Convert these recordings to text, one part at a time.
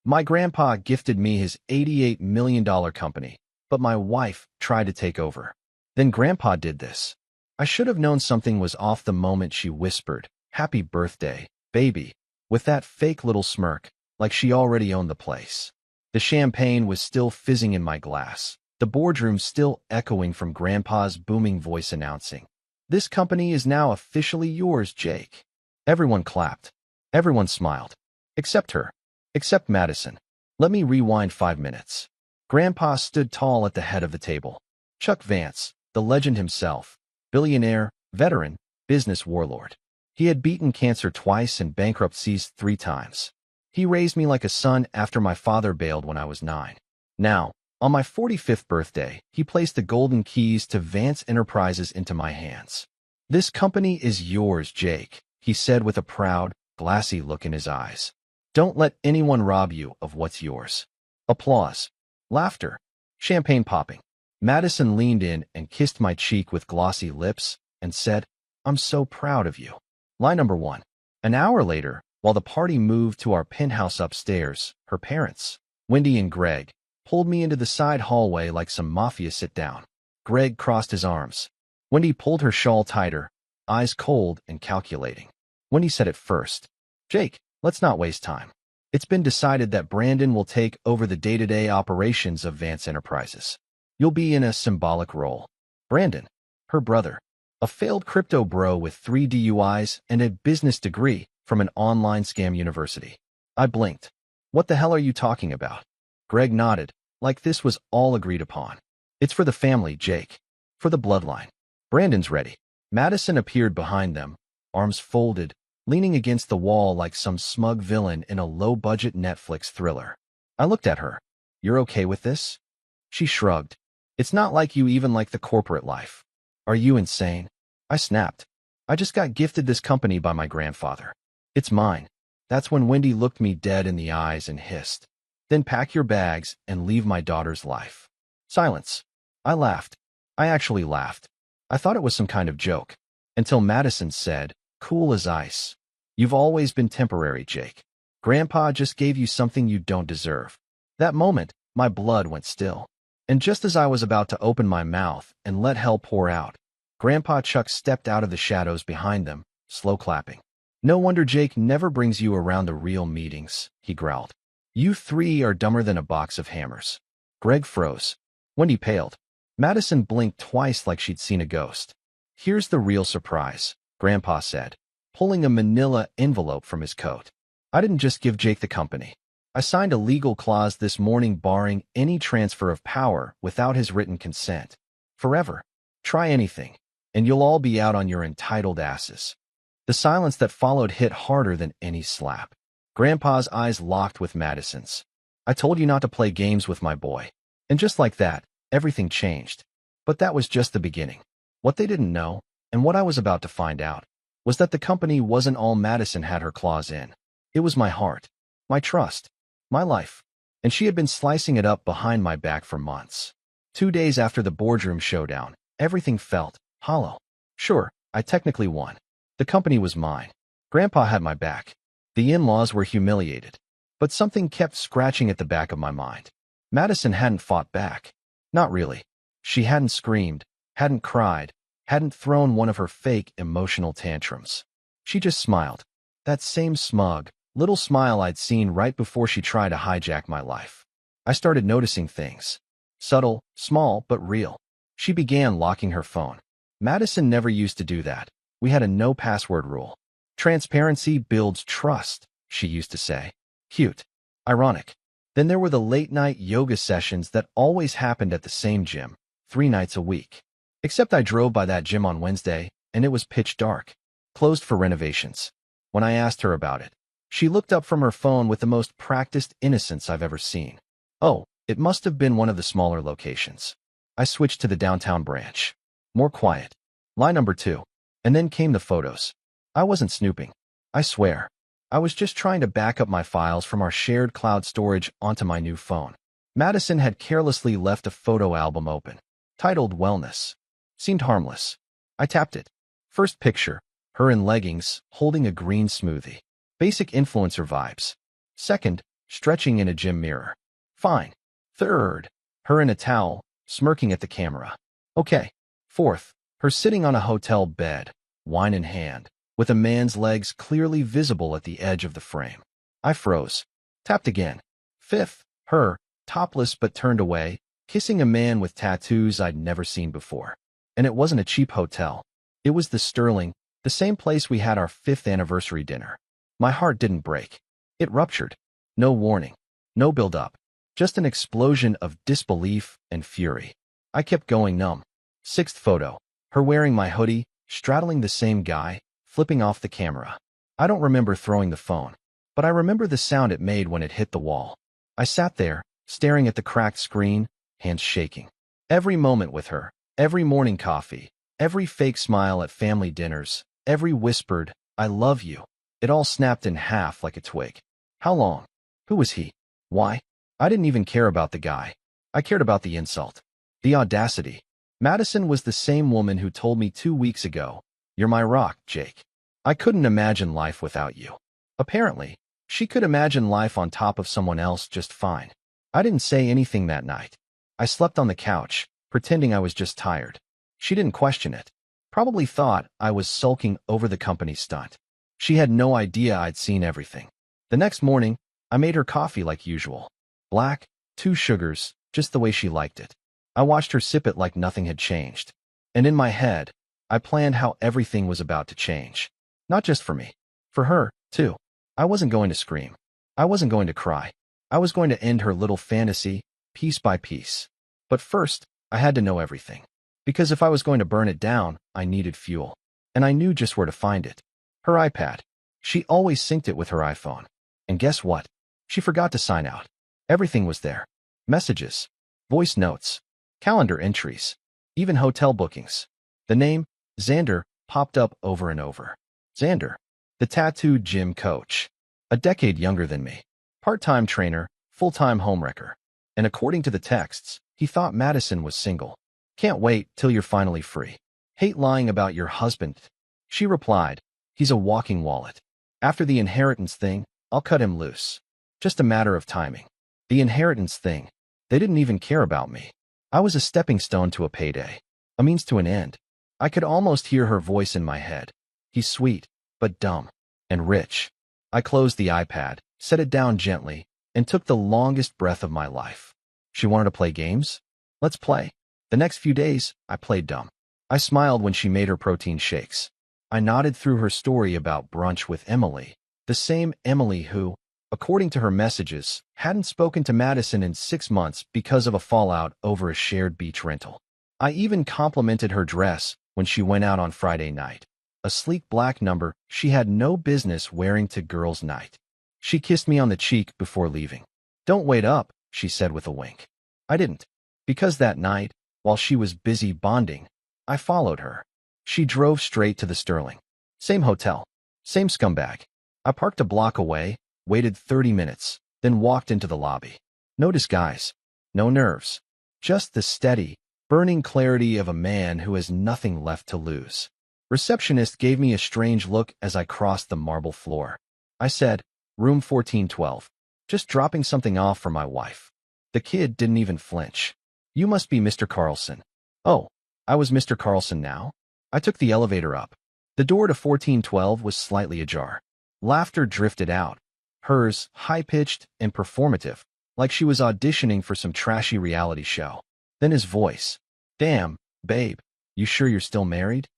My grandpa gifted me his $88 million company, but my wife tried to take over. Then grandpa did this. I should have known something was off the moment she whispered, "Happy birthday, baby," with that fake little smirk, like she already owned the place. The champagne was still fizzing in my glass, the boardroom still echoing from grandpa's booming voice announcing, "This company is now officially yours, Jake." Everyone clapped. Everyone smiled. Except her. Except Madison. Let me rewind 5 minutes. Grandpa stood tall at the head of the table. Chuck Vance, the legend himself, billionaire, veteran, business warlord. He had beaten cancer twice and bankruptcies 3 times. He raised me like a son after my father bailed when I was 9. Now, on my 45th birthday, he placed the golden keys to Vance Enterprises into my hands. "This company is yours, Jake," he said with a proud, glassy look in his eyes. "Don't let anyone rob you of what's yours." Applause. Laughter. Champagne popping. Madison leaned in and kissed my cheek with glossy lips and said, "I'm so proud of you." Line number 1. An hour later, while the party moved to our penthouse upstairs, her parents, Wendy and Greg, pulled me into the side hallway like some mafia sit-down. Greg crossed his arms. Wendy pulled her shawl tighter, eyes cold and calculating. Wendy said it first. "Jake, let's not waste time. It's been decided that Brandon will take over the day-to-day operations of Vance Enterprises. You'll be in a symbolic role." Brandon, her brother, a failed crypto bro with 3 DUIs and a business degree from an online scam university. I blinked. "What the hell are you talking about?" Greg nodded, like this was all agreed upon. "It's for the family, Jake. For the bloodline. Brandon's ready." Madison appeared behind them, arms folded, leaning against the wall like some smug villain in a low-budget Netflix thriller. I looked at her. "You're okay with this?" She shrugged. "It's not like you even like the corporate life." "Are you insane?" I snapped. "I just got gifted this company by my grandfather. It's mine." That's when Wendy looked me dead in the eyes and hissed, "Then pack your bags and leave my daughter's life." Silence. I laughed. I actually laughed. I thought it was some kind of joke. Until Madison said, cool as ice, "You've always been temporary, Jake. Grandpa just gave you something you don't deserve." That moment, my blood went still. And just as I was about to open my mouth and let hell pour out, Grandpa Chuck stepped out of the shadows behind them, slow clapping. "No wonder Jake never brings you around the real meetings," he growled. "You 3 are dumber than a box of hammers." Greg froze. Wendy paled. Madison blinked twice like she'd seen a ghost. "Here's the real surprise," Grandpa said, pulling a manila envelope from his coat. "I didn't just give Jake the company. I signed a legal clause this morning barring any transfer of power without his written consent. Forever. Try anything, and you'll all be out on your entitled asses." The silence that followed hit harder than any slap. Grandpa's eyes locked with Madison's. "I told you not to play games with my boy." And just like that, everything changed. But that was just the beginning. What they didn't know, and what I was about to find out, was that the company wasn't all Madison had her claws in. It was my heart, my trust, my life. And she had been slicing it up behind my back for months. 2 days after the boardroom showdown, everything felt hollow. Sure, I technically won. The company was mine. Grandpa had my back. The in-laws were humiliated. But something kept scratching at the back of my mind. Madison hadn't fought back. Not really. She hadn't screamed, hadn't cried, hadn't thrown one of her fake emotional tantrums. She just smiled. That same smug, little smile I'd seen right before she tried to hijack my life. I started noticing things. Subtle, small, but real. She began locking her phone. Madison never used to do that. We had a no-password rule. "Transparency builds trust," she used to say. Cute. Ironic. Then there were the late-night yoga sessions that always happened at the same gym, 3 nights a week. Except I drove by that gym on Wednesday, and it was pitch dark. Closed for renovations. When I asked her about it, she looked up from her phone with the most practiced innocence I've ever seen. Oh, it must have been one of the smaller locations. I switched to the downtown branch. More quiet. Line number 2. And then came the photos. I wasn't snooping. I swear. I was just trying to back up my files from our shared cloud storage onto my new phone. Madison had carelessly left a photo album open, titled Wellness. Seemed harmless. I tapped it. First picture, her in leggings, holding a green smoothie. Basic influencer vibes. Second, stretching in a gym mirror. Fine. Third, her in a towel, smirking at the camera. Okay. Fourth, her sitting on a hotel bed, wine in hand, with a man's legs clearly visible at the edge of the frame. I froze. Tapped again. Fifth, her, topless but turned away, kissing a man with tattoos I'd never seen before. And it wasn't a cheap hotel. It was the Sterling, the same place we had our 5th anniversary dinner. My heart didn't break. It ruptured. No warning. No build-up. Just an explosion of disbelief and fury. I kept going numb. 6th photo. Her wearing my hoodie, straddling the same guy, flipping off the camera. I don't remember throwing the phone, but I remember the sound it made when it hit the wall. I sat there, staring at the cracked screen, hands shaking. Every moment with her, every morning coffee, every fake smile at family dinners, every whispered, "I love you." It all snapped in half like a twig. How long? Who was he? Why? I didn't even care about the guy. I cared about the insult. The audacity. Madison was the same woman who told me 2 weeks ago, "You're my rock, Jake. I couldn't imagine life without you." Apparently, she could imagine life on top of someone else just fine. I didn't say anything that night. I slept on the couch, pretending I was just tired. She didn't question it. Probably thought I was sulking over the company stunt. She had no idea I'd seen everything. The next morning, I made her coffee like usual. Black, 2 sugars, just the way she liked it. I watched her sip it like nothing had changed. And in my head, I planned how everything was about to change. Not just for me. For her, too. I wasn't going to scream. I wasn't going to cry. I was going to end her little fantasy, piece by piece. But first, I had to know everything. Because if I was going to burn it down, I needed fuel. And I knew just where to find it. Her iPad. She always synced it with her iPhone. And guess what? She forgot to sign out. Everything was there. Messages, voice notes, calendar entries, even hotel bookings. The name, Xander, popped up over and over. Xander, the tattooed gym coach. A decade younger than me. Part-time trainer, full-time homewrecker. And according to the texts, he thought Madison was single. Can't wait till you're finally free. Hate lying about your husband. She replied, he's a walking wallet. After the inheritance thing, I'll cut him loose. Just a matter of timing. The inheritance thing. They didn't even care about me. I was a stepping stone to a payday. A means to an end. I could almost hear her voice in my head. He's sweet, but dumb. And rich. I closed the iPad, set it down gently, and took the longest breath of my life. She wanted to play games? Let's play. The next few days, I played dumb. I smiled when she made her protein shakes. I nodded through her story about brunch with Emily, the same Emily who, according to her messages, hadn't spoken to Madison in 6 months because of a fallout over a shared beach rental. I even complimented her dress when she went out on Friday night. A sleek black number she had no business wearing to girls' night. She kissed me on the cheek before leaving. "Don't wait up," she said with a wink. I didn't. Because that night, while she was busy bonding, I followed her. She drove straight to the Sterling. Same hotel. Same scumbag. I parked a block away, waited 30 minutes, then walked into the lobby. No disguise. No nerves. Just the steady, burning clarity of a man who has nothing left to lose. Receptionist gave me a strange look as I crossed the marble floor. I said, "Room 1412. Just dropping something off for my wife." The kid didn't even flinch. "You must be Mr. Carlson." Oh, I was Mr. Carlson now? I took the elevator up. The door to 1412 was slightly ajar. Laughter drifted out. Hers, high-pitched and performative, like she was auditioning for some trashy reality show. Then his voice. "Damn, babe, you sure you're still married?"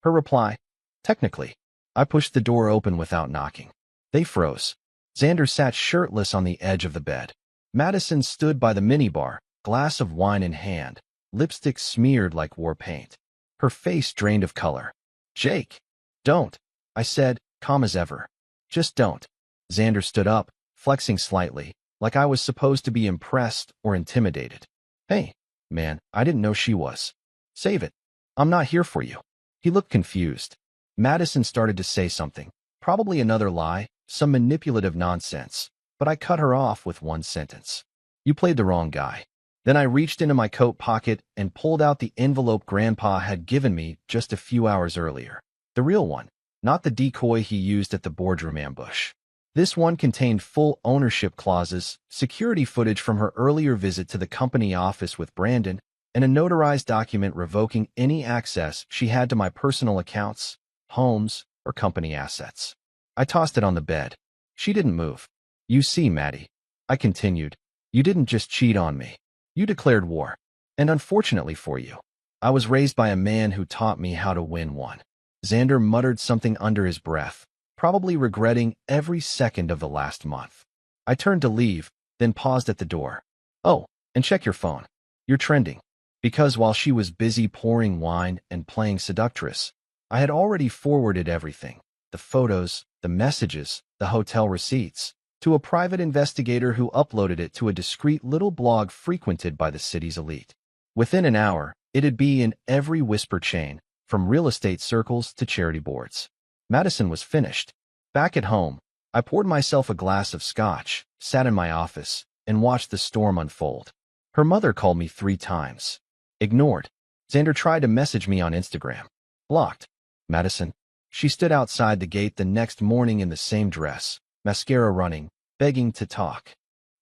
Her reply. "Technically." I pushed the door open without knocking. They froze. Xander sat shirtless on the edge of the bed. Madison stood by the minibar, glass of wine in hand, lipstick smeared like war paint. Her face drained of color. "Jake, don't," I said, calm as ever. "Just don't." Xander stood up, flexing slightly, like I was supposed to be impressed or intimidated. "Hey, man, I didn't know she was." "Save it. I'm not here for you." He looked confused. Madison started to say something, probably another lie, some manipulative nonsense, but I cut her off with one sentence. "You played the wrong guy." Then I reached into my coat pocket and pulled out the envelope Grandpa had given me just a few hours earlier. The real one, not the decoy he used at the boardroom ambush. This one contained full ownership clauses, security footage from her earlier visit to the company office with Brandon, and a notarized document revoking any access she had to my personal accounts, homes, or company assets. I tossed it on the bed. She didn't move. You see, Maddie, I continued, you didn't just cheat on me. You declared war. And unfortunately for you, I was raised by a man who taught me how to win one. Xander muttered something under his breath, probably regretting every second of the last month. I turned to leave, then paused at the door. Oh, and check your phone. You're trending. Because while she was busy pouring wine and playing seductress, I had already forwarded everything, the photos, the messages, the hotel receipts, to a private investigator who uploaded it to a discreet little blog frequented by the city's elite. Within an hour, it'd be in every whisper chain, from real estate circles to charity boards. Madison was finished. Back at home, I poured myself a glass of scotch, sat in my office, and watched the storm unfold. Her mother called me 3 times. Ignored. Xander tried to message me on Instagram. Blocked. Madison. She stood outside the gate the next morning in the same dress, mascara running, begging to talk.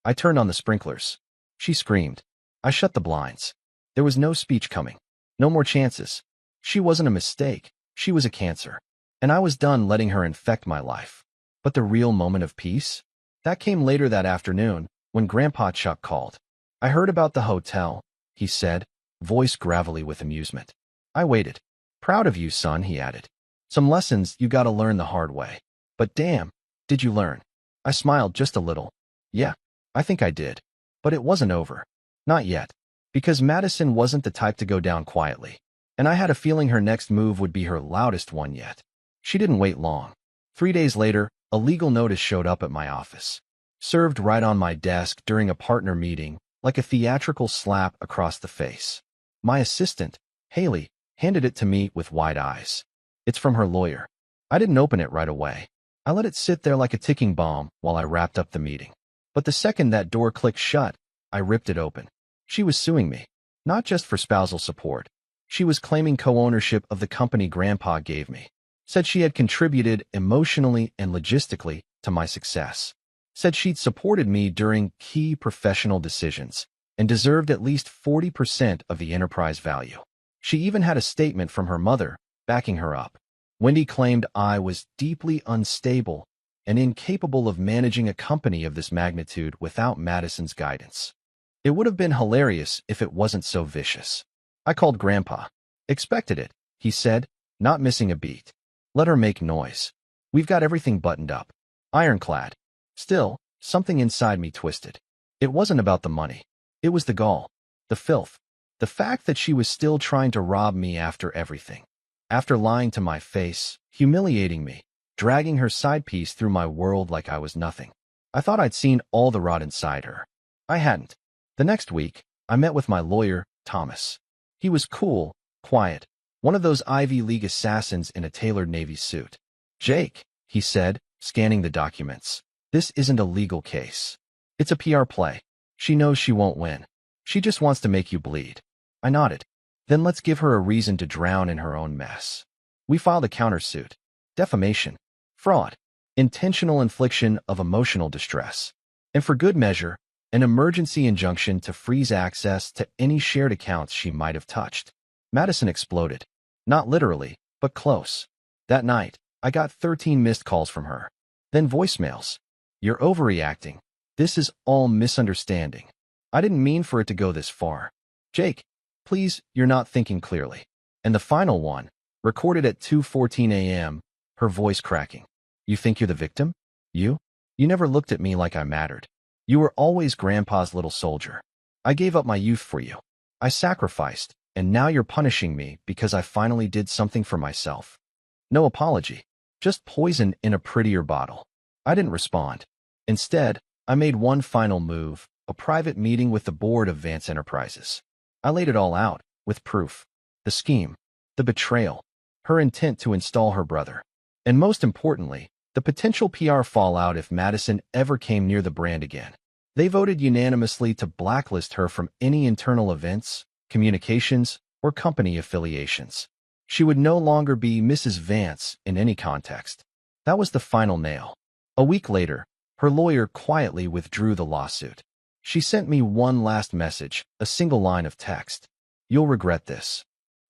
I turned on the sprinklers. She screamed. I shut the blinds. There was no speech coming. No more chances. She wasn't a mistake. She was a cancer. And I was done letting her infect my life. But the real moment of peace? That came later that afternoon, when Grandpa Chuck called. I heard about the hotel, he said, voice gravelly with amusement. I waited. Proud of you, son, he added. Some lessons you gotta learn the hard way. But damn, did you learn? I smiled just a little. Yeah, I think I did. But it wasn't over. Not yet. Because Madison wasn't the type to go down quietly. And I had a feeling her next move would be her loudest one yet. She didn't wait long. 3 days later, a legal notice showed up at my office. Served right on my desk during a partner meeting, like a theatrical slap across the face. My assistant, Haley, handed it to me with wide eyes. It's from her lawyer. I didn't open it right away. I let it sit there like a ticking bomb while I wrapped up the meeting. But the second that door clicked shut, I ripped it open. She was suing me, not just for spousal support. She was claiming co-ownership of the company Grandpa gave me. Said she had contributed emotionally and logistically to my success. Said she'd supported me during key professional decisions and deserved at least 40% of the enterprise value. She even had a statement from her mother backing her up. Wendy claimed I was deeply unstable and incapable of managing a company of this magnitude without Madison's guidance. It would have been hilarious if it wasn't so vicious. I called Grandpa. Expected it, he said, not missing a beat. Let her make noise. We've got everything buttoned up. Ironclad. Still, something inside me twisted. It wasn't about the money. It was the gall. The filth. The fact that she was still trying to rob me after everything. After lying to my face, humiliating me, dragging her side piece through my world like I was nothing. I thought I'd seen all the rot inside her. I hadn't. The next week, I met with my lawyer, Thomas. He was cool, quiet, one of those Ivy League assassins in a tailored Navy suit. Jake, he said, scanning the documents. This isn't a legal case. It's a PR play. She knows she won't win. She just wants to make you bleed. I nodded. Then let's give her a reason to drown in her own mess. We filed a countersuit. Defamation. Fraud. Intentional infliction of emotional distress. And for good measure, an emergency injunction to freeze access to any shared accounts she might have touched. Madison exploded. Not literally, but close. That night, I got 13 missed calls from her. Then voicemails. You're overreacting. This is all misunderstanding. I didn't mean for it to go this far. Jake, please, you're not thinking clearly. And the final one, recorded at 2:14 a.m., her voice cracking. You think you're the victim? You? You never looked at me like I mattered. You were always Grandpa's little soldier. I gave up my youth for you. I sacrificed, and now you're punishing me because I finally did something for myself. No apology. Just poison in a prettier bottle. I didn't respond. Instead, I made one final move, a private meeting with the board of Vance Enterprises. I laid it all out, with proof. The scheme, the betrayal, her intent to install her brother. And most importantly, the potential PR fallout if Madison ever came near the brand again. They voted unanimously to blacklist her from any internal events, communications, or company affiliations. She would no longer be Mrs. Vance in any context. That was the final nail. A week later, her lawyer quietly withdrew the lawsuit. She sent me one last message, a single line of text. "You'll regret this."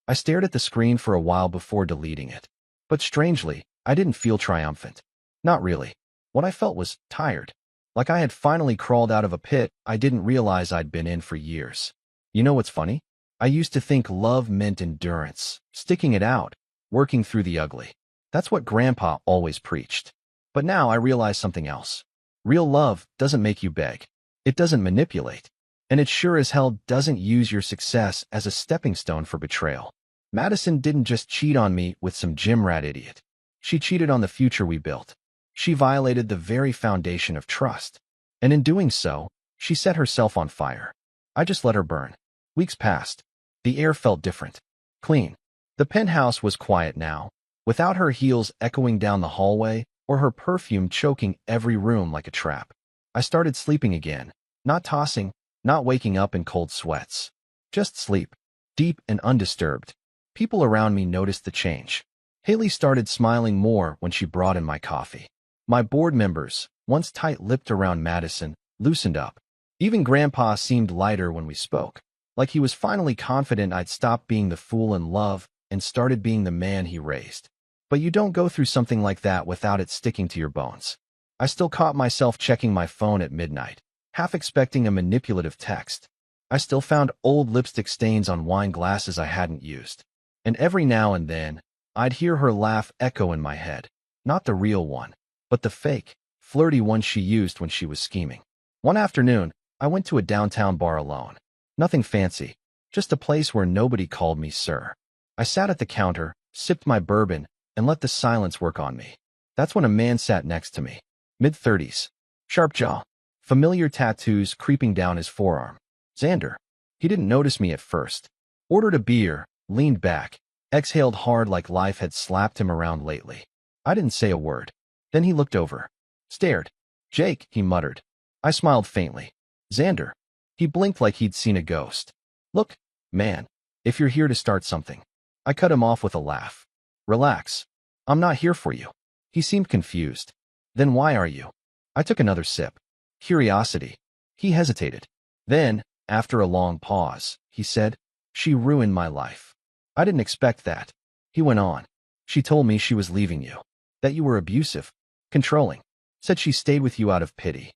I stared at the screen for a while before deleting it. But strangely, I didn't feel triumphant. Not really. What I felt was tired. Like I had finally crawled out of a pit I didn't realize I'd been in for years. You know what's funny? I used to think love meant endurance, sticking it out, working through the ugly. That's what Grandpa always preached. But now I realize something else. Real love doesn't make you beg. It doesn't manipulate. And it sure as hell doesn't use your success as a stepping stone for betrayal. Madison didn't just cheat on me with some gym rat idiot. She cheated on the future we built. She violated the very foundation of trust. And in doing so, she set herself on fire. I just let her burn. Weeks passed. The air felt different. Clean. The penthouse was quiet now, without her heels echoing down the hallway or her perfume choking every room like a trap. I started sleeping again, not tossing, not waking up in cold sweats. Just sleep, deep and undisturbed. People around me noticed the change. Haley started smiling more when she brought in my coffee. My board members, once tight-lipped around Madison, loosened up. Even Grandpa seemed lighter when we spoke, like he was finally confident I'd stopped being the fool in love and started being the man he raised. But you don't go through something like that without it sticking to your bones. I still caught myself checking my phone at midnight, half expecting a manipulative text. I still found old lipstick stains on wine glasses I hadn't used. And every now and then, I'd hear her laugh echo in my head. Not the real one, but the fake, flirty one she used when she was scheming. One afternoon, I went to a downtown bar alone. Nothing fancy, just a place where nobody called me sir. I sat at the counter, sipped my bourbon, and let the silence work on me. That's when a man sat next to me. Mid-30s. Sharp jaw. Familiar tattoos creeping down his forearm. Xander. He didn't notice me at first. Ordered a beer, leaned back, exhaled hard like life had slapped him around lately. I didn't say a word. Then he looked over. Stared. "Jake," he muttered. I smiled faintly. "Xander." He blinked like he'd seen a ghost. "Look, man, if you're here to start something." I cut him off with a laugh. "Relax. I'm not here for you." He seemed confused. "Then why are you?" I took another sip. "Curiosity." He hesitated. Then, after a long pause, he said, "She ruined my life." I didn't expect that. He went on. "She told me she was leaving you. That you were abusive, controlling. Said she stayed with you out of pity."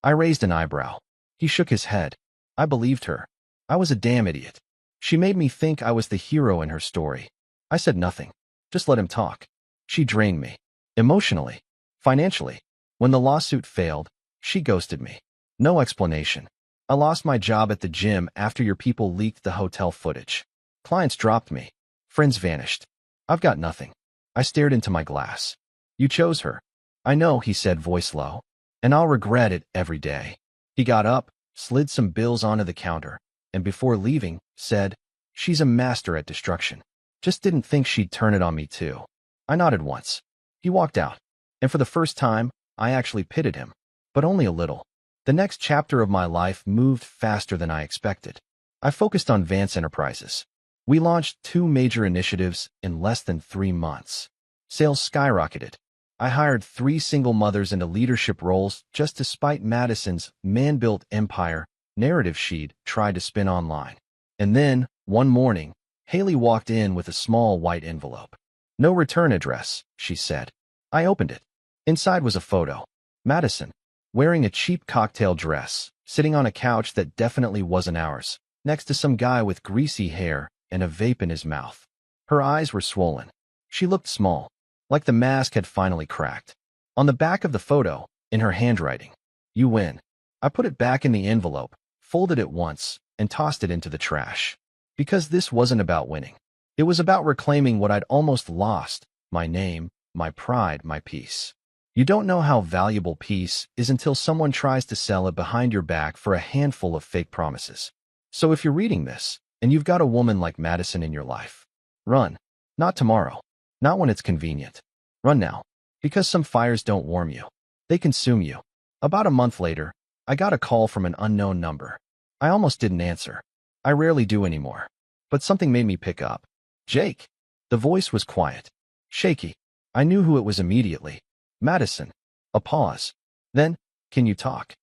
I raised an eyebrow. He shook his head. I believed her. I was a damn idiot. She made me think I was the hero in her story. I said nothing. Just let him talk. She drained me. Emotionally. Financially. When the lawsuit failed, she ghosted me. No explanation. I lost my job at the gym after your people leaked the hotel footage. Clients dropped me. Friends vanished. I've got nothing. I stared into my glass. "You chose her." "I know," he said, voice low. "And I'll regret it every day." He got up, slid some bills onto the counter, and before leaving, said, "She's a master at destruction. Just didn't think she'd turn it on me too." I nodded once. He walked out, and for the first time, I actually pitied him, but only a little. The next chapter of my life moved faster than I expected. I focused on Vance Enterprises. We launched 2 major initiatives in less than 3 months. Sales skyrocketed. I hired 3 single mothers into leadership roles just to spite Madison's man-built empire narrative she'd tried to spin online. And then, one morning, Haley walked in with a small white envelope. "No return address," she said. I opened it. Inside was a photo. Madison, wearing a cheap cocktail dress, sitting on a couch that definitely wasn't ours, next to some guy with greasy hair and a vape in his mouth. Her eyes were swollen. She looked small, like the mask had finally cracked. On the back of the photo, in her handwriting, "You win." I put it back in the envelope, folded it once, and tossed it into the trash. Because this wasn't about winning. It was about reclaiming what I'd almost lost: my name, my pride, my peace. You don't know how valuable peace is until someone tries to sell it behind your back for a handful of fake promises. So if you're reading this, and you've got a woman like Madison in your life, run. Not tomorrow. Not when it's convenient. Run now. Because some fires don't warm you. They consume you. About a month later, I got a call from an unknown number. I almost didn't answer. I rarely do anymore. But something made me pick up. "Jake." The voice was quiet. Shaky. I knew who it was immediately. "Madison." A pause. Then, can you talk?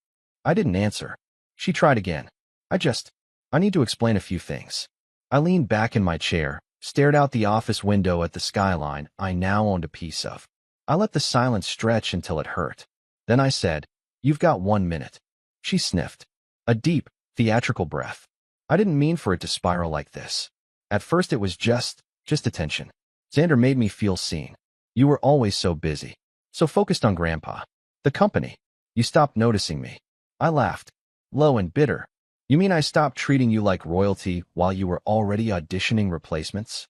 I didn't answer. She tried again. I need to explain a few things. I leaned back in my chair, stared out the office window at the skyline I now owned a piece of. I let the silence stretch until it hurt. Then I said, "You've got 1 minute." She sniffed. A deep, theatrical breath. I didn't mean for it to spiral like this. At first it was just attention. Xander made me feel seen. You were always so busy. So focused on Grandpa. The company. You stopped noticing me. I laughed. Low and bitter. You mean I stopped treating you like royalty while you were already auditioning replacements?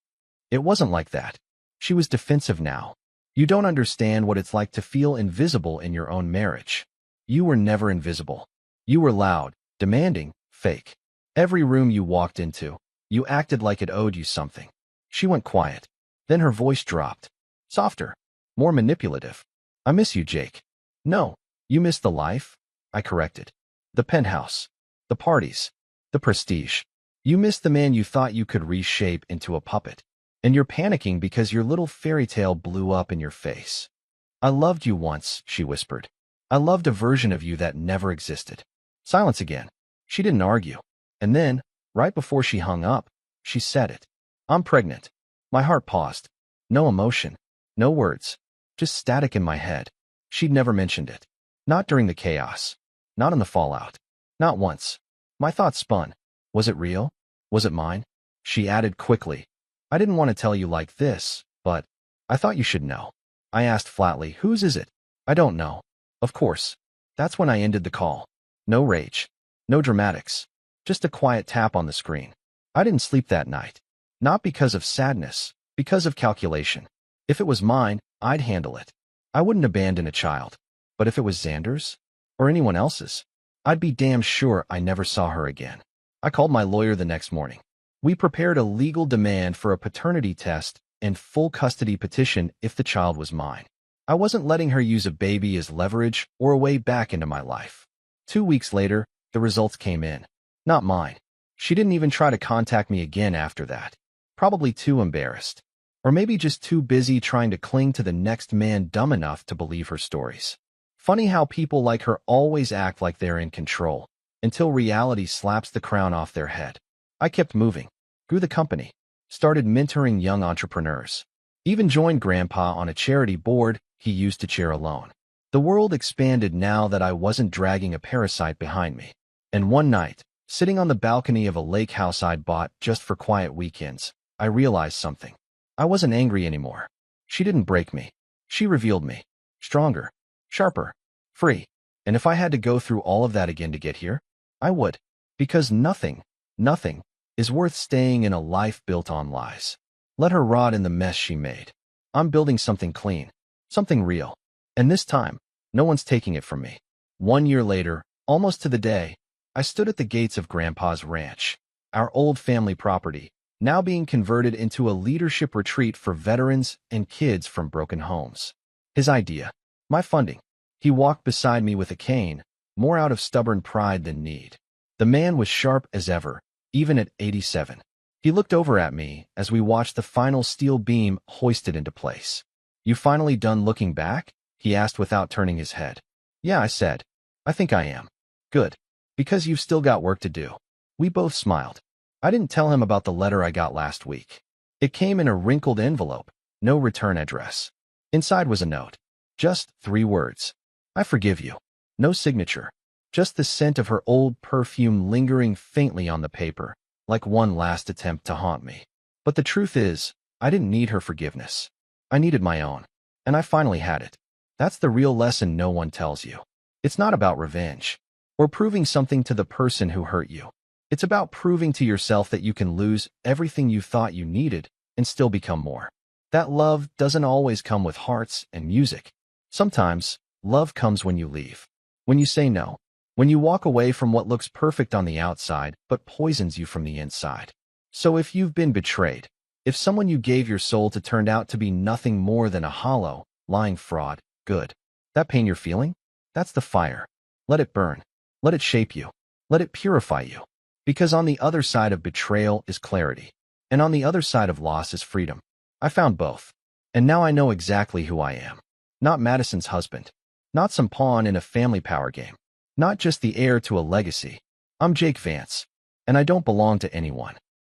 It wasn't like that. She was defensive now. You don't understand what it's like to feel invisible in your own marriage. You were never invisible. You were loud, demanding, fake. Every room you walked into, you acted like it owed you something. She went quiet. Then her voice dropped. Softer. More manipulative. I miss you, Jake. No, you miss the life, I corrected. The penthouse. The parties. The prestige. You miss the man you thought you could reshape into a puppet. And you're panicking because your little fairy tale blew up in your face. I loved you once, she whispered. I loved a version of you that never existed. Silence again. She didn't argue. And then, right before she hung up, she said it. I'm pregnant. My heart paused. No emotion. No words. Just static in my head. She'd never mentioned it. Not during the chaos. Not in the fallout. Not once. My thoughts spun. Was it real? Was it mine? She added quickly. I didn't want to tell you like this, but I thought you should know. I asked flatly, whose is it? I don't know. Of course. That's when I ended the call. No rage. No dramatics. Just a quiet tap on the screen. I didn't sleep that night. Not because of sadness, because of calculation. If it was mine, I'd handle it. I wouldn't abandon a child. But if it was Xander's? Or anyone else's? I'd be damn sure I never saw her again. I called my lawyer the next morning. We prepared a legal demand for a paternity test and full custody petition if the child was mine. I wasn't letting her use a baby as leverage or a way back into my life. 2 weeks later, the results came in. Not mine. She didn't even try to contact me again after that. Probably too embarrassed. Or maybe just too busy trying to cling to the next man dumb enough to believe her stories. Funny how people like her always act like they're in control, until reality slaps the crown off their head. I kept moving, grew the company, started mentoring young entrepreneurs, even joined Grandpa on a charity board he used to chair alone. The world expanded now that I wasn't dragging a parasite behind me. And one night, sitting on the balcony of a lake house I'd bought just for quiet weekends, I realized something. I wasn't angry anymore. She didn't break me. She revealed me. Stronger. Sharper. Free. And if I had to go through all of that again to get here, I would. Because nothing is worth staying in a life built on lies. Let her rot in the mess she made. I'm building something clean. Something real. And this time, no one's taking it from me. 1 year later, almost to the day, I stood at the gates of Grandpa's ranch, our old family property, now being converted into a leadership retreat for veterans and kids from broken homes. His idea. My funding. He walked beside me with a cane, more out of stubborn pride than need. The man was sharp as ever, even at 87. He looked over at me as we watched the final steel beam hoisted into place. You finally done looking back? He asked without turning his head. Yeah, I said. I think I am. Good. Because you've still got work to do. We both smiled. I didn't tell him about the letter I got last week. It came in a wrinkled envelope, no return address. Inside was a note. Just 3 words. I forgive you. No signature. Just the scent of her old perfume lingering faintly on the paper, like one last attempt to haunt me. But the truth is, I didn't need her forgiveness. I needed my own. And I finally had it. That's the real lesson no one tells you. It's not about revenge or proving something to the person who hurt you. It's about proving to yourself that you can lose everything you thought you needed and still become more. That love doesn't always come with hearts and music. Sometimes, love comes when you leave. When you say no. When you walk away from what looks perfect on the outside but poisons you from the inside. So if you've been betrayed, if someone you gave your soul to turned out to be nothing more than a hollow, lying fraud, good. That pain you're feeling? That's the fire. Let it burn. Let it shape you. Let it purify you. Because on the other side of betrayal is clarity. And on the other side of loss is freedom. I found both. And now I know exactly who I am. Not Madison's husband. not some pawn in a family power game. Not just the heir to a legacy. I'm Jake Vance, and I don't belong to anyone.